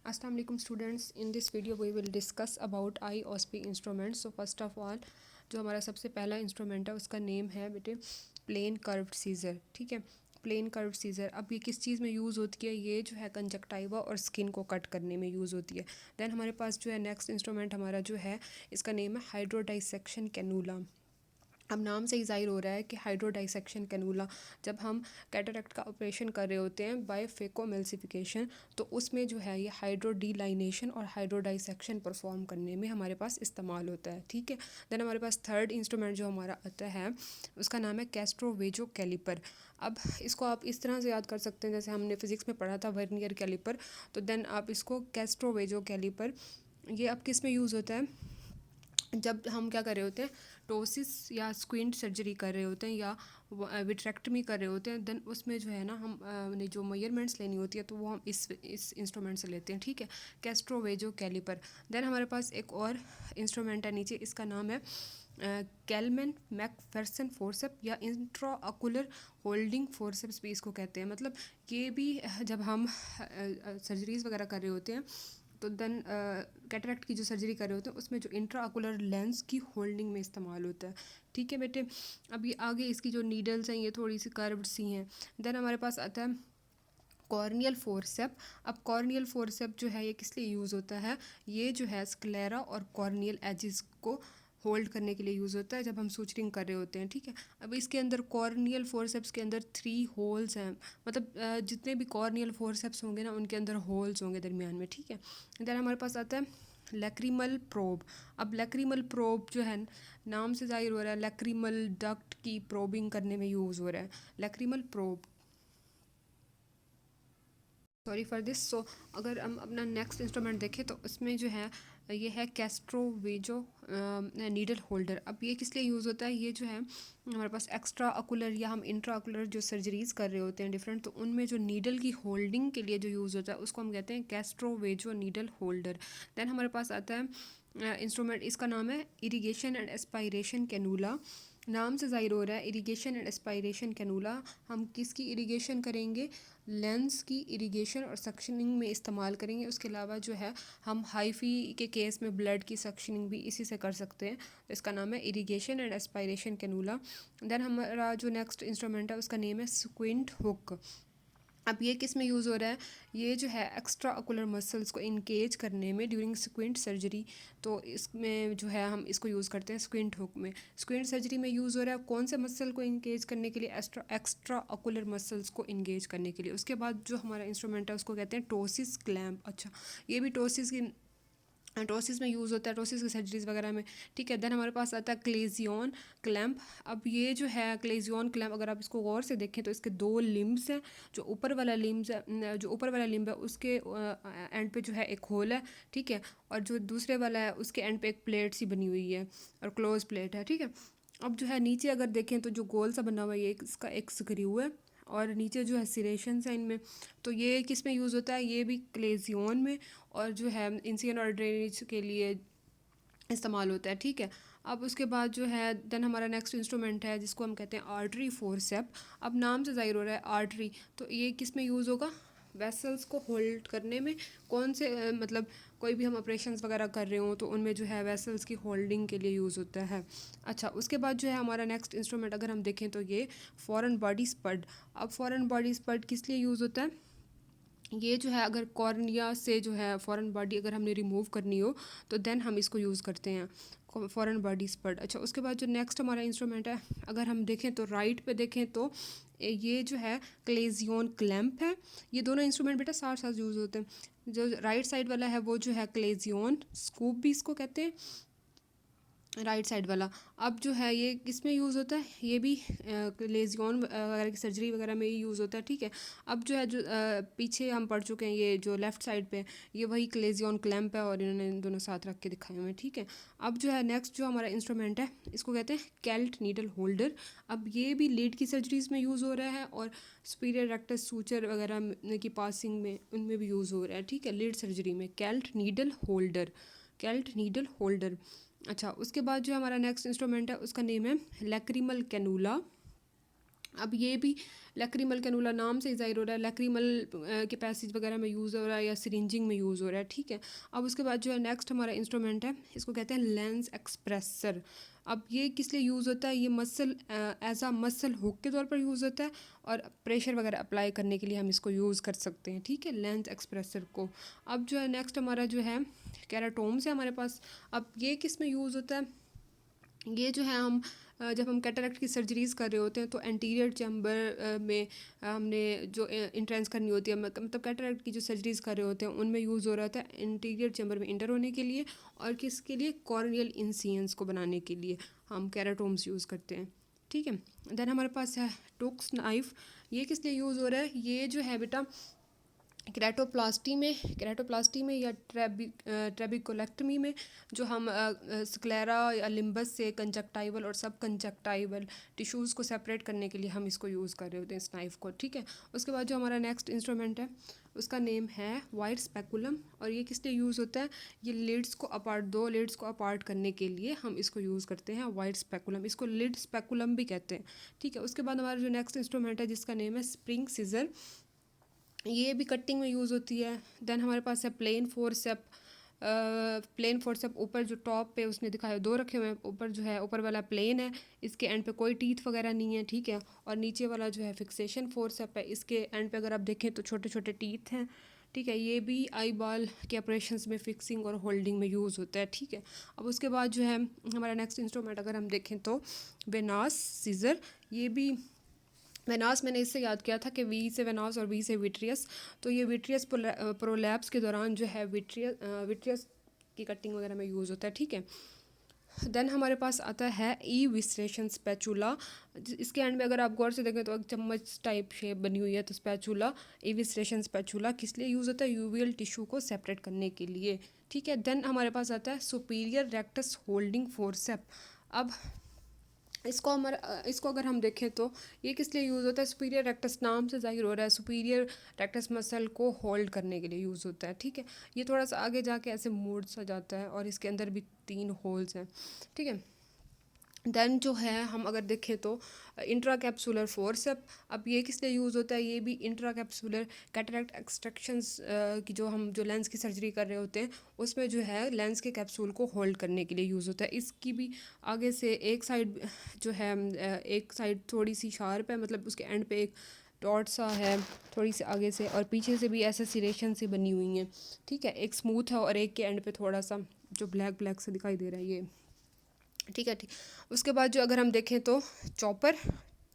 Assalamu alaikum students. In this video we will discuss about IOSP instruments. So first of all जो हमारा सबसे पहला instrument है उसका नेम है बेटे प्लेन कर्व्ड सीजर. ठीक है, प्लेन कर्व्ड सीजर. अब ये किस चीज़ में यूज़ होती है? ये जो है कंजक्टाइवा और स्किन को कट करने में यूज़ होती है. देन हमारे पास जो है नेक्स्ट इंस्ट्रूमेंट हमारा जो है इसका नेम है हाइड्रोडाइसेक्शन कैनुला. अब नाम से ही ज़ाहिर हो रहा है कि हाइड्रोडाइसेक्शन कैनुला. जब हम कैटरेक्ट का ऑपरेशन कर रहे होते हैं बाय फेकोमेल्सिफिकेशन, तो उसमें जो है ये हाइड्रोडीलाइनेशन और हाइड्रोडाइसेक्शन परफॉर्म करने में हमारे पास इस्तेमाल होता है. ठीक है. देन हमारे पास थर्ड इंस्ट्रूमेंट जो हमारा आता है उसका नाम है कैस्ट्रोवेजो कैलिपर. अब इसको आप इस तरह से याद कर सकते हैं जैसे हमने फिज़िक्स में पढ़ा था वर्नियर कैलिपर. तो देन आप इसको कैस्ट्रोवेजो कैलिपर, ये अब किस में यूज़ होता है? जब हम क्या कर रहे होते हैं, टोसिस या स्क्विंट सर्जरी कर रहे होते हैं या विट्रेक्टमी कर रहे होते हैं. देन उसमें जो है ना हम ने जो मेजरमेंट्स लेनी होती है तो वो हम इस इंस्ट्रूमेंट से लेते हैं. ठीक है, कैस्ट्रोवेजो कैलिपर. देन हमारे पास एक और इंस्ट्रूमेंट है नीचे, इसका नाम है कैलमैन मैकफेरसन फोर्सेप या इंट्राऑकुलर होल्डिंग फोर्सेप्स भी इसको कहते हैं. मतलब ये भी जब हम सर्जरीज़ वगैरह कर रहे होते हैं तो देन कैटरेक्ट की जो सर्जरी कर रहे होते हैं उसमें जो इंट्राऑकुलर लेंस की होल्डिंग में इस्तेमाल होता है. ठीक है बेटे. अब ये आगे इसकी जो नीडल्स हैं ये थोड़ी सी कर्व्ड सी हैं. देन हमारे पास आता है कॉर्नियल फोर्सेप. अब कॉर्नियल फोर्सेप जो है ये किस लिए यूज़ होता है? ये जो है स्क्लेरा और कॉर्नियल एजिस को होल्ड करने के लिए यूज़ होता है जब हम सूचरिंग कर रहे होते हैं. ठीक है. अब इसके अंदर कॉर्नियल फोर्सेप्स के अंदर 3 होल्स हैं. मतलब जितने भी कॉर्नियल फोर्सेप्स होंगे ना उनके अंदर होल्स होंगे दरमियान में. ठीक है. देन हमारे पास आता है लैक्रिमल प्रोब. अब लैक्रिमल प्रोब जो है नाम से जाहिर हो रहा है लैक्रिमल डक्ट की प्रोबिंग करने में यूज़ हो रहा है. Lacrimal probe, sorry for this. So अगर हम अपना नेक्स्ट इंस्ट्रूमेंट देखें तो उसमें जो है ये है कैस्ट्रोवेजो नीडल होल्डर. अब ये किस लिए यूज़ होता है? ये जो है हमारे पास एक्स्ट्रा ऑकुलर या हम इंट्रा ऑकुलर जो सर्जरीज़ कर रहे होते हैं डिफरेंट, तो उनमें जो नीडल की होल्डिंग के लिए जो यूज़ होता है उसको हम कहते हैं कैस्ट्रोवेजो नीडल होल्डर. देन हमारे पास आता है इंस्ट्रूमेंट, इसका नाम है इरिगेशन एंड एस्पायरेशन कैनुला. नाम से ज़ाहिर हो रहा है इरिगेशन एंड एस्पायरेशन कैनुला. हम किसकी इरिगेशन करेंगे? लेंस की इरिगेशन और सक्शनिंग में इस्तेमाल करेंगे. उसके अलावा जो है हम हाईफी के केस में ब्लड की सक्शनिंग भी इसी से कर सकते हैं. तो इसका नाम है irrigation and aspiration cannula. Then हमारा जो नेक्स्ट इंस्ट्रूमेंट है उसका नेम है स्क्विंट हुक. अब ये किस में यूज़ हो रहा है? ये जो है एक्स्ट्रा ऑकुलर मसल्स को इंगेज करने में ड्यूरिंग स्क्विंट सर्जरी. तो इसमें जो है हम इसको यूज़ करते हैं स्क्विंट हुक में. स्क्विंट सर्जरी में यूज़ हो रहा है कौन से मसल को इंगेज करने के लिए? एक्स्ट्रा ऑकुलर मसल्स को इंगेज करने के लिए. उसके बाद जो हमारा इंस्ट्रूमेंट है उसको कहते हैं टोसिस क्लैम्प. अच्छा, ये भी टोसिस की टोसिस में यूज़ होता है, टोसिस की सर्जरीज़ वगैरह में. ठीक है. देन हमारे पास आता है क्लेजियन क्लैम्प. अब ये जो है क्लेजियन क्लैम्प अगर आप इसको गौर से देखें तो इसके 2 लिम्ब्स हैं. जो ऊपर वाला लिम्स है, जो ऊपर वाला लिम्ब है उसके एंड पे जो है एक होल है. ठीक है. और जो दूसरे वाला है उसके एंड पे एक प्लेट सी बनी हुई है और क्लोज प्लेट है. ठीक है. अब जो है नीचे अगर देखें तो जो गोल सा बना हुआ है ये इसका एक स्क्रू है और नीचे जो है सिरेशंस हैं इनमें. तो ये किस में यूज़ होता है? ये भी क्लेजियन में और जो है इंसियन और ड्रेनेज के लिए इस्तेमाल होता है. ठीक है. अब उसके बाद जो है देन हमारा नेक्स्ट इंस्ट्रूमेंट है जिसको हम कहते हैं आर्टरी फोर्सेप. अब नाम से ज़ाहिर हो रहा है आर्टरी, तो ये किस में यूज़ होगा? वेसल्स को होल्ड करने में. कौन से मतलब कोई भी हम ऑपरेशंस वगैरह कर रहे हों तो उनमें जो है वेसल्स की होल्डिंग के लिए यूज़ होता है. अच्छा, उसके बाद जो है हमारा नेक्स्ट इंस्ट्रूमेंट अगर हम देखें तो ये फॉरेन बॉडी स्पड. अब फॉरेन बॉडी स्पड किस लिए यूज़ होता है? ये जो है अगर कॉर्निया से जो है फॉरेन बॉडी अगर हमने रिमूव करनी हो तो देन हम इसको यूज़ करते हैं फॉरेन बॉडी स्पड. अच्छा, उसके बाद जो नेक्स्ट हमारा इंस्ट्रूमेंट है अगर हम देखें तो राइट पे देखें तो ये जो है क्लेजियन क्लैम्प है. ये दोनों इंस्ट्रूमेंट बेटा साथ साथ यूज़ होते हैं. जो राइट साइड वाला है वो जो है क्लेजियन स्कूप भी इसको कहते हैं, राइट साइड वाला. अब जो है ये किस में यूज़ होता है? ये भी लेजियन वगैरह की सर्जरी वगैरह में ही यूज़ होता है. ठीक है. अब जो है जो पीछे हम पढ़ चुके हैं ये जो लेफ़्ट साइड पे ये वही क्लेजियन क्लैम्प है और इन्होंने इन दोनों साथ रख के दिखाए हुए हैं. ठीक है. अब जो है नेक्स्ट जो हमारा इंस्ट्रूमेंट है इसको कहते हैं कैल्ट नीडल होल्डर. अब ये भी लीड की सर्जरीज़ में यूज़ हो रहा है और सुपीरियर रेक्टस सूचर वगैरह की पासिंग में उनमें भी यूज़ हो रहा है. ठीक है. लीड सर्जरी में कैल्ट नीडल होल्डर, कैल्ट नीडल होल्डर. अच्छा, उसके बाद जो हमारा नेक्स्ट इंस्ट्रूमेंट है उसका नेम है लैक्रिमल कैनुला. अब ये भी लैक्रिमल कैनुला नाम से ही ज़ाहिर हो रहा है, लैक्रिमल के पैसेज वगैरह में यूज़ हो रहा है या सिरिंजिंग में यूज़ हो रहा है, ठीक है। अब उसके बाद जो है नेक्स्ट हमारा इंस्ट्रूमेंट है, इसको कहते हैं लेंस एक्सप्रेसर। अब ये किस लिए यूज़ होता है, ये मसल एज आ मसल हुक के तौर पर यूज़ होता है और प्रेशर वगैरह अप्लाई करने के लिए हम इसको यूज़ कर सकते हैं, ठीक है, लेंस एक्सप्रेसर को। अब जो है नेक्स्ट हमारा जो है कैराटोम्स है हमारे पास। अब ये किस में यूज़ होता है, ये जो है हम जब हम कैटरेक्ट की सर्जरीज़ कर रहे होते हैं तो एंटीरियर चैम्बर में हमने जो इंट्रेंस करनी होती है, मतलब कैटरेक्ट की जो सर्जरीज़ कर रहे होते हैं उनमें यूज़ हो रहा था एंटीरियर चैम्बर में इंटर होने के लिए, और किसके लिए, कॉर्नियल इंसियंस को बनाने के लिए हम कैराटोम्स यूज़ करते हैं, ठीक है। देन हमारे पास है टोक्स नाइफ। ये किस लिए यूज़ हो रहा है, ये जो है बेटा केराटोप्लास्टी में या ट्रेबिकोलेक्टमी में जो हम स्क्लेरा या लिम्बस से कंजक्टाइवल और सब कंजक्टाइवल टिश्यूज़ को सेपरेट करने के लिए हम इसको यूज़ कर रहे होते हैं इस नाइफ को, ठीक है। उसके बाद जो हमारा नेक्स्ट इंस्ट्रूमेंट है उसका नेम है वाइड स्पेकुलम, और ये किस लिए यूज़ होता है, ये लिड्स को अपार्ट, दो लिड्स को अपार्ट करने के लिए हम इसको यूज़ करते हैं वाइड स्पेकुलम, इसको लिड स्पेकुलम भी कहते हैं, ठीक है। उसके बाद हमारा जो नेक्स्ट इंस्ट्रूमेंट है जिसका नेम है स्प्रिंग सीजर, ये भी कटिंग में यूज़ होती है। देन हमारे पास है प्लेन फोर्सेप। प्लेन फोर्सेप ऊपर जो टॉप पे उसने दिखाया दो रखे हुए हैं, ऊपर जो है ऊपर वाला प्लेन है, इसके एंड पे कोई टीथ वगैरह नहीं है, ठीक है, और नीचे वाला जो है फिक्सेशन फोर्सेप है, इसके एंड पे अगर आप देखें तो छोटे छोटे टीथ हैं, ठीक है। ये भी आई बॉल के ऑपरेशंस में फिक्सिंग और होल्डिंग में यूज़ होता है, ठीक है। अब उसके बाद जो है हमारा नेक्स्ट इंस्ट्रूमेंट अगर हम देखें तो वेनास सीजर। ये भी वेनास मैंने इससे याद किया था कि वी से वेनास और वी से विट्रियस, तो ये विट्रियस प्रोलैप्स के दौरान जो है विट्रियस की कटिंग वगैरह में यूज़ होता है, ठीक है। देन हमारे पास आता है ई विस्ट्रेशन स्पैचुला। इसके एंड में अगर आप गौर से देखें तो एक चम्मच टाइप शेप बनी हुई है, तो स्पैचुला, ई विस्ट्रेशन स्पैचुला किस लिए यूज़ होता है, यूवियल टिश्यू को सेपरेट करने के लिए, ठीक है। देन हमारे पास आता है सुपीरियर रेक्टस होल्डिंग फोर्सेप। अब इसको अगर हम देखें तो ये किस लिए यूज़ होता है, सुपीरियर रेक्टस नाम से जाहिर हो रहा है, सुपीरियर रेक्टस मसल को होल्ड करने के लिए यूज़ होता है, ठीक है। ये थोड़ा सा आगे जाके ऐसे मोड़ सा जाता है और इसके अंदर भी 3 होल्स हैं, ठीक है। देन जो है हम अगर देखें तो इंट्रा कैप्सूलर फोर्सेप। अब ये किस लिए यूज़ होता है, ये भी इंट्रा कैप्सूलर कैटरेक्ट एक्सट्रैक्शंस की जो लेंस की सर्जरी कर रहे होते हैं उसमें जो है लेंस के कैप्सूल को होल्ड करने के लिए यूज़ होता है। इसकी भी आगे से एक साइड जो है एक साइड थोड़ी सी शार्प है, मतलब उसके एंड पे एक डॉट सा है थोड़ी सी आगे से, और पीछे से भी ऐसे सिरेशन से बनी हुई हैं, ठीक है। एक स्मूथ है और एक के एंड पे थोड़ा सा जो ब्लैक ब्लैक से दिखाई दे रहा है ये, ठीक है, ठीक। उसके बाद जो अगर हम देखें तो चॉपर।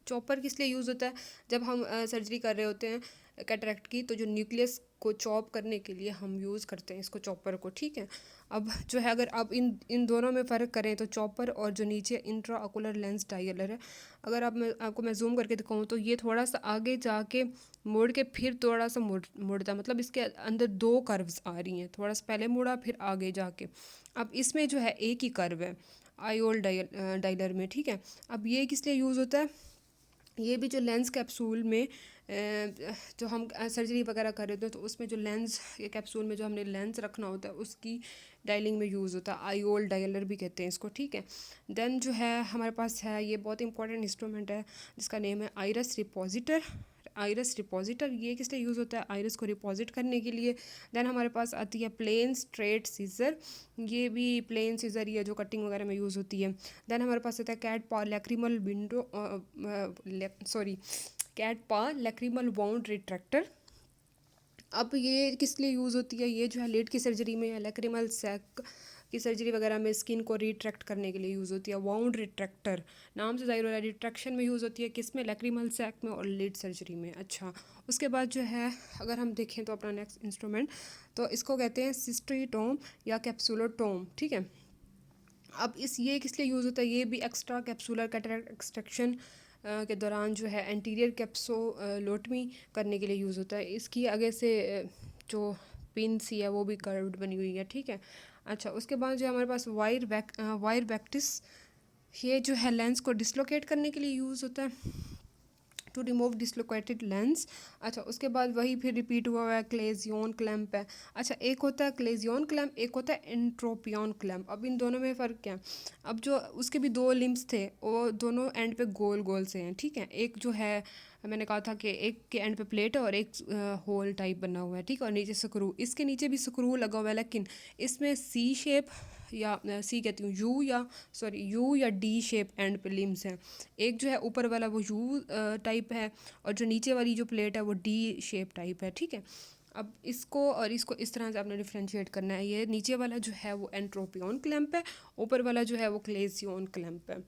चॉपर किस लिए यूज़ होता है, जब हम सर्जरी कर रहे होते हैं कैटरेक्ट की, तो जो न्यूक्लियस को चॉप करने के लिए हम यूज़ करते हैं इसको, चॉपर को, ठीक है। अब जो है अगर आप इन इन दोनों में फ़र्क करें तो चॉपर और जो नीचे इंट्रा ऑकुलर लेंस डायलर है, अगर आपको मैं जूम करके दिखाऊं तो ये थोड़ा सा आगे जाके मोड़ के फिर थोड़ा सा मुड़ता है, मतलब इसके अंदर 2 कर्व्स आ रही हैं, थोड़ा सा पहले मुड़ा फिर आगे जाके। अब इसमें जो है एक ही कर्व है आयोल डायलर में, ठीक है। अब ये किस लिए यूज़ होता है, ये भी जो लेंस कैप्सूल में जो हम सर्जरी वगैरह कर रहे होते हैं तो उसमें जो लेंस के कैप्सूल में जो हमने लेंस रखना होता है उसकी डायलिंग में यूज़ होता है, आयोल डायलर भी कहते हैं इसको, ठीक है। देन जो है हमारे पास है ये बहुत इंपॉर्टेंट इंस्ट्रूमेंट है जिसका नेम है आइरस रिपोजिटर। आइरस रिपोजिटर ये किस लिए यूज़ होता है, आइरस को रिपोजिट करने के लिए। देन हमारे पास आती है प्लेन स्ट्रेट सीजर। ये भी प्लेन सीजर ही है जो कटिंग वगैरह में यूज़ होती है। देन हमारे पास आता है कैट पा लैक्रिमल विंडो कैट पा लैक्रिमल वाउंड रिट्रैक्टर। अब ये किस लिए यूज़ होती है, ये जो है लेट की सर्जरी में या लैक्रिमल सैक की सर्जरी वगैरह में स्किन को रिट्रैक्ट करने के लिए यूज़ होती है, वाउंड रिट्रैक्टर नाम से जाहिर हो रहा है। रिट्रैक्शन में यूज़ होती है किस में, लैक्रिमल सैक में और लेट सर्जरी में। अच्छा, उसके बाद जो है अगर हम देखें तो अपना नेक्स्ट इंस्ट्रूमेंट, तो इसको कहते हैं सिस्ट्रीटोम या कैप्सुलोटोम, ठीक है। अब ये किस लिए यूज़ होता है, ये भी एक्स्ट्रा कैप्सूलर कैटरेक्ट एक्सट्रैक्शन के दौरान जो है एंटीरियर कैप्सोलोटमी करने के लिए यूज़ होता है। इसकी आगे से जो पिन सी है वो भी कर्व्ड बनी हुई है, ठीक है। अच्छा, उसके बाद जो हमारे पास वायर वैक्टिस, ये जो है लेंस को डिसलोकेट करने के लिए यूज़ होता है, टू रिमूव डिसलोकेटेड लेंस। अच्छा, उसके बाद वही फिर रिपीट हुआ है क्लेजियन क्लैम्प है। अच्छा, एक होता है क्लेजियन क्लैम्प, एक होता है एंट्रोपियन क्लैम्प। अब इन दोनों में फ़र्क क्या है? अब जो उसके भी दो लिम्स थे वो दोनों एंड पे गोल गोल से हैं, ठीक है। एक जो है मैंने कहा था कि एक के एंड पे प्लेट है और एक होल टाइप बना हुआ है, ठीक है, और नीचे स्क्रू, इसके नीचे भी स्क्रू लगा हुआ है, लेकिन इसमें सी शेप या सी कहती हूँ यू या डी शेप एंड पे लिम्स हैं। एक जो है ऊपर वाला वो यू टाइप है और जो नीचे वाली जो प्लेट है वो डी शेप टाइप है, ठीक है। अब इसको और इसको इस तरह से आपने डिफ्रेंशिएट करना है। ये नीचे वाला जो है वो एंट्रोपियन क्लैम्प है, ऊपर वाला जो है वो क्लेजियन क्लैम्प है,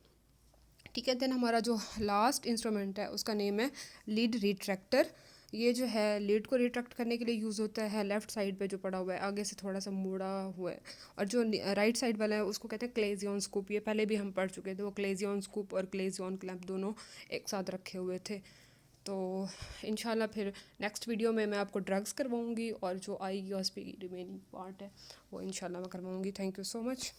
ठीक है। देन हमारा जो लास्ट इंस्ट्रूमेंट है उसका नेम है लीड रिट्रैक्टर। ये जो है लीड को रिट्रैक्ट करने के लिए यूज़ होता है लेफ़्ट साइड पे जो पड़ा हुआ है, आगे से थोड़ा सा मुड़ा हुआ है। और जो राइट साइड वाला है उसको कहते हैं क्लेजियन स्कूप। ये पहले भी हम पढ़ चुके थे, वो क्लेजियन स्कूप और क्लेजियन क्लैम्प दोनों एक साथ रखे हुए थे। तो इंशाल्लाह फिर नेक्स्ट वीडियो में मैं आपको ड्रग्स करवाऊँगी और जो आएगी उसकी रिमेनिंग पार्ट है वो इंशाल्लाह मैं करवाऊँगी। Thank you so much.